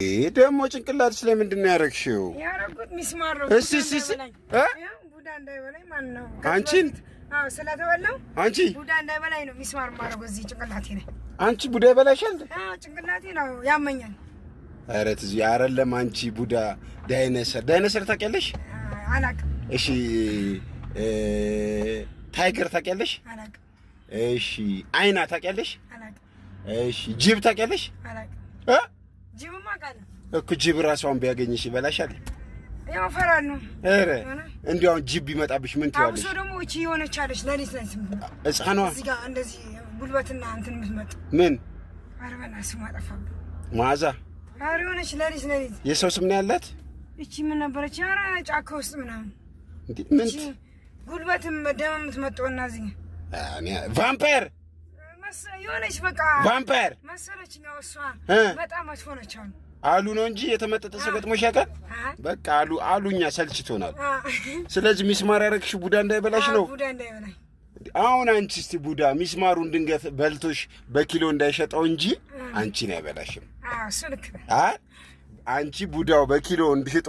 ደግሞ ጭንቅላትሽ ላይ ምንድን ነው ያደረግሽው? ያደረጉት ሚስማር ነው። እሺ ቡዳ እንዳይበላኝ ማለት ነው። አንቺን? አዎ ስለተበላው አንቺ ቡዳ እንዳይበላኝ ነው ሚስማር ማረግ እዚህ ጭንቅላቴ ላይ። አንቺ ቡዳ ይበላሻል? አዎ ጭንቅላቴ ነው ያመኛል። ኧረ ትዝ አይደለም አንቺ ቡዳ ዳይኖሰር ታውቂያለሽ? አላውቅም። እሺ ታይገር ታውቂያለሽ? አላውቅም። እሺ አይና ታውቂያለሽ? አላውቅም። እሺ ጅብ ታውቂያለሽ? አላውቅም። ጅብማ አውቃለሁ እኮ። ጅብ ራሷን ቢያገኝሽ ይበላሻል? ያው እፈራለሁ። ኧረ እንዲያው ጅብ ቢመጣብሽ ምን ትያለሽ? አብሶ ደግሞ እቺ የሆነች አለች ለሊት ላይ ሕፃኗ እዚህ ጋር እንደዚህ ጉልበትና እንትን የምትመጣ ምን? ኧረ በእናትህ ስሟ ጠፋብኝ። መዓዛ? ኧረ የሆነች ለሊት የሰው ስም ነው ያላት? እቺ ምን ነበረች? ኧረ ጫካ ውስጥ ምናምን ምን ጉልበትም ደም የምትመጣውና እዚህ ቫምፓየር የሆነች በቃ ቫምፓየር መሰለችኝ። እሷ በጣም መጥፎ ነች። አሉ ነው እንጂ የተመጠጠ ሰው ገጥሞሽ ያውቃል? በቃ አሉኛ ሰልችቶናል። ስለዚህ ሚስማር ያደረግሽው ቡዳ እንዳይበላሽ ነው። ቡዳ እንዳይበላኝ። አሁን አንቺ እስቲ ቡዳ ሚስማሩን ድንገት በልቶሽ በኪሎ እንዳይሸጠው እንጂ አንቺን አይበላሽም። እሱ ልክ ነው። አንቺ ቡዳው በኪሎ እንዲሸጠው